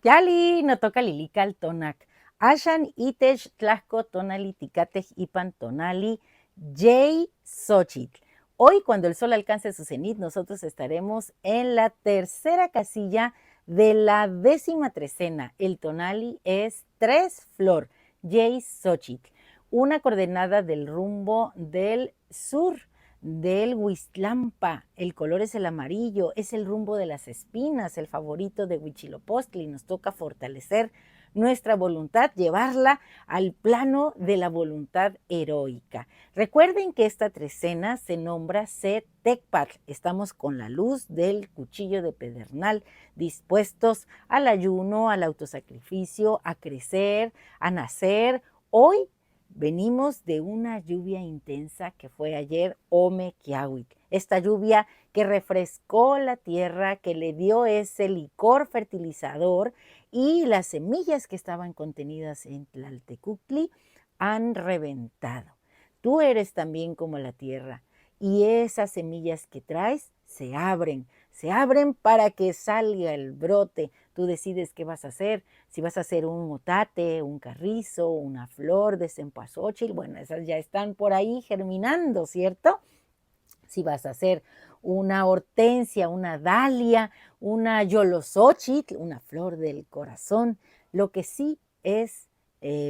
Yali, no toca lilical tonac. Ashan itech tlasco tonali ticatej ipan tonali Jay Xochitl. Hoy, cuando el sol alcance su cenit, nosotros estaremos en la tercera casilla de la 13ª. El tonali es 3 flor, Jay Xochitl. Una coordenada del rumbo del sur del Huiztlampa. El color es el amarillo, es el rumbo de las espinas, el favorito de Huitzilopochtli. Nos toca fortalecer nuestra voluntad, llevarla al plano de la voluntad heroica. Recuerden que esta trecena se nombra Tecpatl. Estamos con la luz del cuchillo de pedernal, dispuestos al ayuno, al autosacrificio, a crecer, a nacer. Hoy venimos de una lluvia intensa que fue ayer Omequiahuitl. Esta lluvia que refrescó la tierra, que le dio ese licor fertilizador, y las semillas que estaban contenidas en Tlaltecuhtli han reventado. Tú eres también como la tierra, y esas semillas que traes se abren para que salga el brote. Tú decides qué vas a hacer, si vas a hacer un otate, un carrizo, una flor de cempasúchil. Bueno, esas ya están por ahí germinando, ¿cierto? Si vas a hacer una hortensia, una dalia, una yolosóchitl, una flor del corazón. Lo que sí es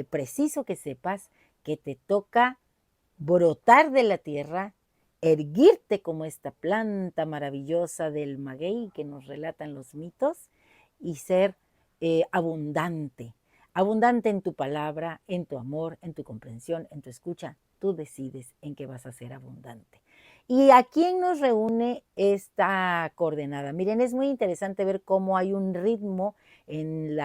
preciso que sepas que te toca brotar de la tierra, erguirte como esta planta maravillosa del maguey que nos relatan los mitos, y ser abundante. Abundante en tu palabra, en tu amor, en tu comprensión, en tu escucha. Tú decides en qué vas a ser abundante. ¿Y a quién nos reúne esta coordenada? Miren, es muy interesante ver cómo hay un ritmo en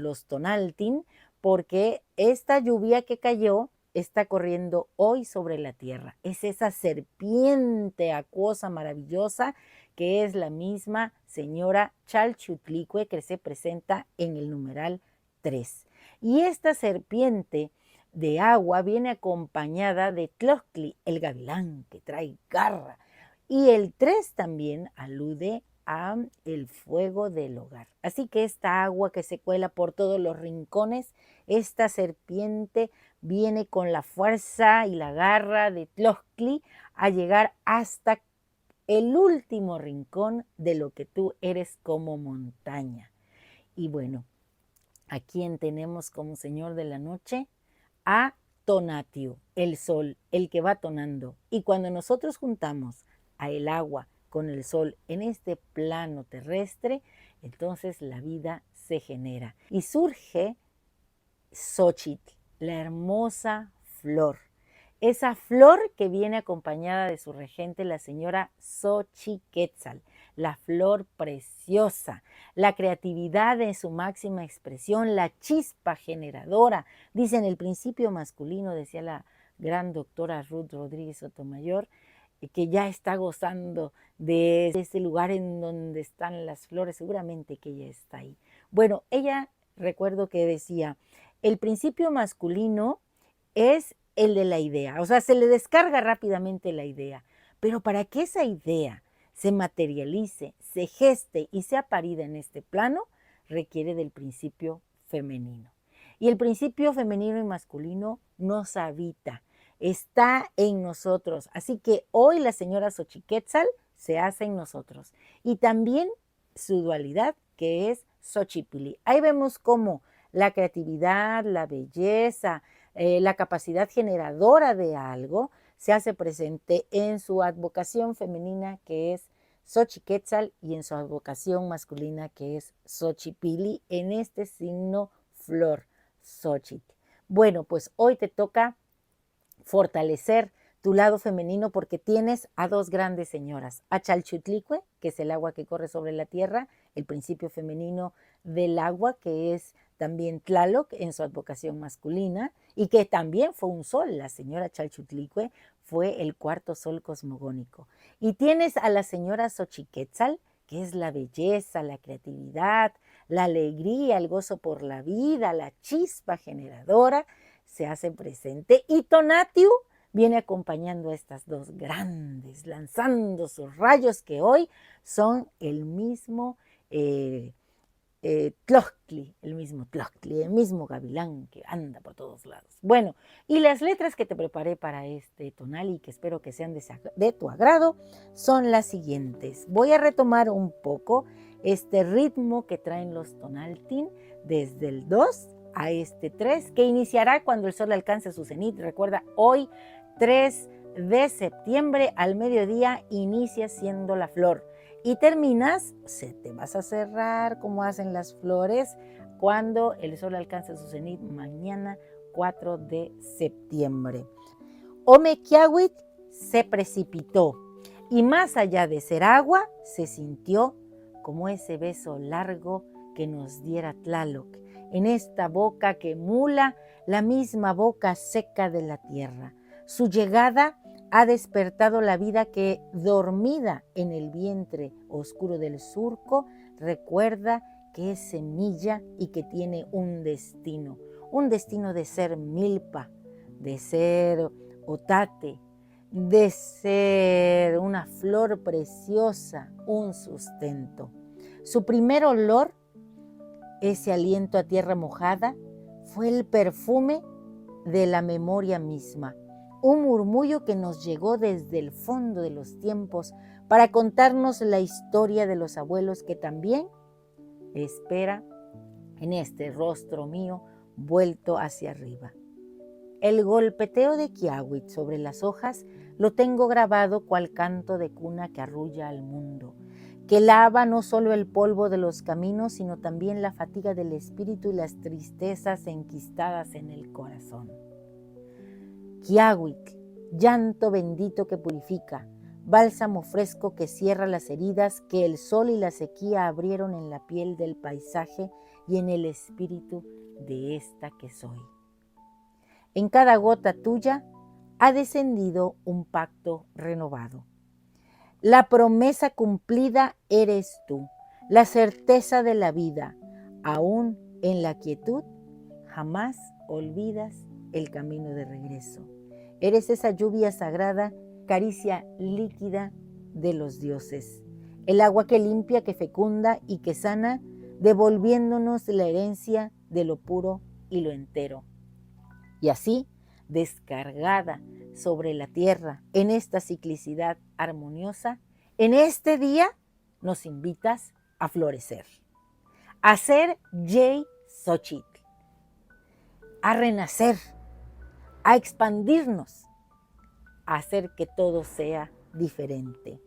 los tonaltin, porque esta lluvia que cayó está corriendo hoy sobre la tierra. Es esa serpiente acuosa maravillosa que es la misma señora Chalchutlicue que se presenta en el numeral 3. Y esta serpiente de agua viene acompañada de Tlochtli, el gavilán que trae garra. Y el 3 también alude a el fuego del hogar. Así que esta agua que se cuela por todos los rincones, esta serpiente viene con la fuerza y la garra de Tlochtli a llegar hasta el último rincón de lo que tú eres como montaña. Y bueno, ¿a quién tenemos como señor de la noche? A Tonatiuh, el sol, el que va tonando. Y cuando nosotros juntamos a el agua con el sol en este plano terrestre, entonces la vida se genera. Y surge Xochitl, la hermosa flor. Esa flor que viene acompañada de su regente, la señora Xochiquetzal, la flor preciosa, la creatividad en su máxima expresión, la chispa generadora. Dice en el principio masculino, decía la gran doctora Ruth Rodríguez Sotomayor, que ya está gozando de ese lugar en donde están las flores, seguramente que ella está ahí. Bueno, ella, recuerdo que decía, el principio masculino es el de la idea, o sea, se le descarga rápidamente la idea, pero para que esa idea se materialice, se geste y sea parida en este plano, requiere del principio femenino. Y el principio femenino y masculino nos habita, está en nosotros. Así que hoy la señora Xochiquetzal se hace en nosotros. Y también su dualidad, que es Xochipilli. Ahí vemos cómo la creatividad, la belleza, la capacidad generadora de algo se hace presente en su advocación femenina, que es Xochiquetzal, y en su advocación masculina, que es Xochipilli, en este signo flor, Xochitl. Bueno, pues hoy te toca fortalecer tu lado femenino porque tienes a dos grandes señoras, a Chalchutlicue, que es el agua que corre sobre la tierra, el principio femenino del agua, que es también Tlaloc en su advocación masculina, y que también fue un sol. La señora Chalchutlicue fue el cuarto sol cosmogónico. Y tienes a la señora Xochiquetzal, que es la belleza, la creatividad, la alegría, el gozo por la vida, la chispa generadora, se hace presente. Y Tonatiuh viene acompañando a estas dos grandes, lanzando sus rayos que hoy son el mismo Tlojtli, el mismo gavilán que anda por todos lados. Bueno, y las letras que te preparé para este tonal y que espero que sean de tu agrado son las siguientes. Voy a retomar un poco este ritmo que traen los tonaltin desde el 2 a este 3, que iniciará cuando el sol alcance su cenit. Recuerda, hoy 3 de septiembre al mediodía inicia siendo la flor. Y terminas, te vas a cerrar como hacen las flores cuando el sol alcance su cenit mañana 4 de septiembre. Omequiahuitl se precipitó y más allá de ser agua, se sintió como ese beso largo que nos diera Tlaloc en esta boca que emula la misma boca seca de la tierra. Su llegada ha despertado la vida que, dormida en el vientre oscuro del surco, recuerda que es semilla y que tiene un destino de ser milpa, de ser otate, de ser una flor preciosa, un sustento. Su primer olor, ese aliento a tierra mojada, fue el perfume de la memoria misma, un murmullo que nos llegó desde el fondo de los tiempos para contarnos la historia de los abuelos que también espera en este rostro mío vuelto hacia arriba. El golpeteo de Quiahuitl sobre las hojas lo tengo grabado cual canto de cuna que arrulla al mundo, que lava no solo el polvo de los caminos, sino también la fatiga del espíritu y las tristezas enquistadas en el corazón. Quiahuitl, llanto bendito que purifica, bálsamo fresco que cierra las heridas que el sol y la sequía abrieron en la piel del paisaje y en el espíritu de esta que soy. En cada gota tuya ha descendido un pacto renovado. La promesa cumplida eres tú, la certeza de la vida. Aún en la quietud, jamás olvidas el camino de regreso. Eres esa lluvia sagrada, caricia líquida de los dioses. El agua que limpia, que fecunda y que sana, devolviéndonos la herencia de lo puro y lo entero. Y así, descargada sobre la tierra en esta ciclicidad armoniosa, en este día nos invitas a florecer, a ser Yey Xochitl, a renacer, a expandirnos, a hacer que todo sea diferente,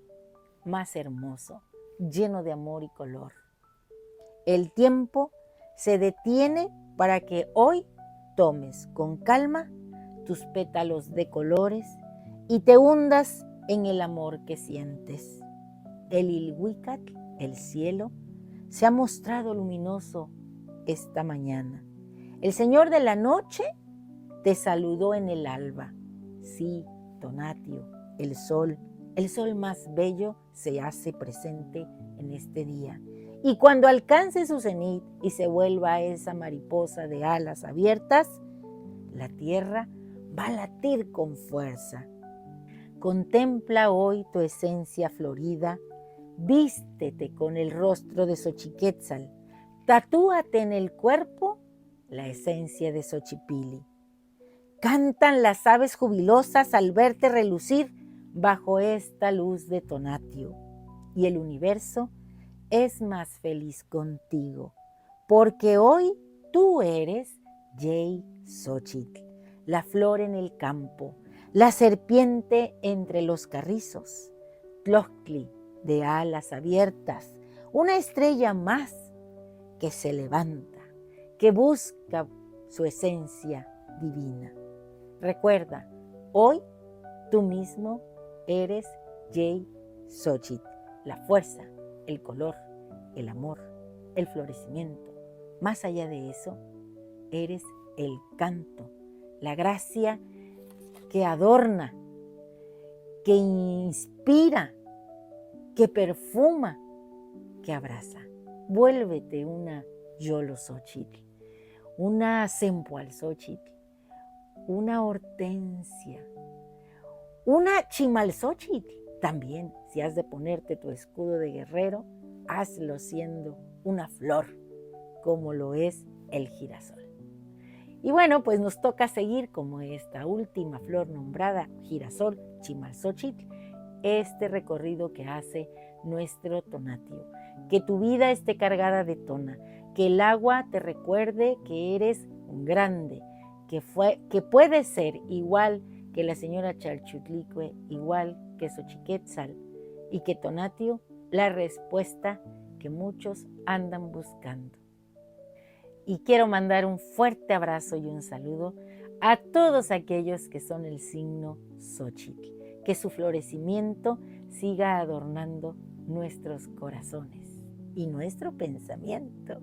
más hermoso, lleno de amor y color. El tiempo se detiene para que hoy tomes con calma tus pétalos de colores y te hundas en el amor que sientes. El Ilhuicatl, el cielo, se ha mostrado luminoso esta mañana. El Señor de la noche te saludó en el alba. Sí, Tonatio, el sol más bello se hace presente en este día. Y cuando alcance su cenit y se vuelva esa mariposa de alas abiertas, la tierra va a latir con fuerza. Contempla hoy tu esencia florida, vístete con el rostro de Xochiquetzal, tatúate en el cuerpo la esencia de Xochipilli. Cantan las aves jubilosas al verte relucir bajo esta luz de Tonatio, y el universo es más feliz contigo, porque hoy tú eres Yey Xochitl, la flor en el campo, la serpiente entre los carrizos, Tlojtli de alas abiertas, una estrella más que se levanta, que busca su esencia divina. Recuerda, hoy tú mismo eres Yey Xochitl, la fuerza, el color, el amor, el florecimiento. Más allá de eso, eres el canto, la gracia que adorna, que inspira, que perfuma, que abraza. Vuélvete una Yoloxochitl, una Sempoalxochitl, una Hortensia, una Chimalxochitl. También, si has de ponerte tu escudo de guerrero, hazlo siendo una flor, como lo es el girasol. Y bueno, pues nos toca seguir como esta última flor nombrada, girasol, chimalxóchitl, este recorrido que hace nuestro tonatio. Que tu vida esté cargada de tona, que el agua te recuerde que eres un grande, que puedes ser igual que la señora Chalchutlicue, igual que Xochiquetzal, y que tonatio, la respuesta que muchos andan buscando. Y quiero mandar un fuerte abrazo y un saludo a todos aquellos que son el signo Xóchitl. Que su florecimiento siga adornando nuestros corazones y nuestro pensamiento.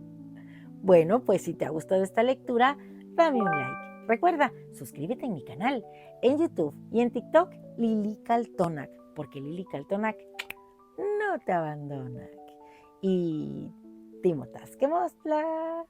Bueno, pues si te ha gustado esta lectura, dame un like. Recuerda, suscríbete en mi canal, en YouTube y en TikTok, Lili Caltonac, porque Lili Caltonac no te abandona. Y Timotas que mostla.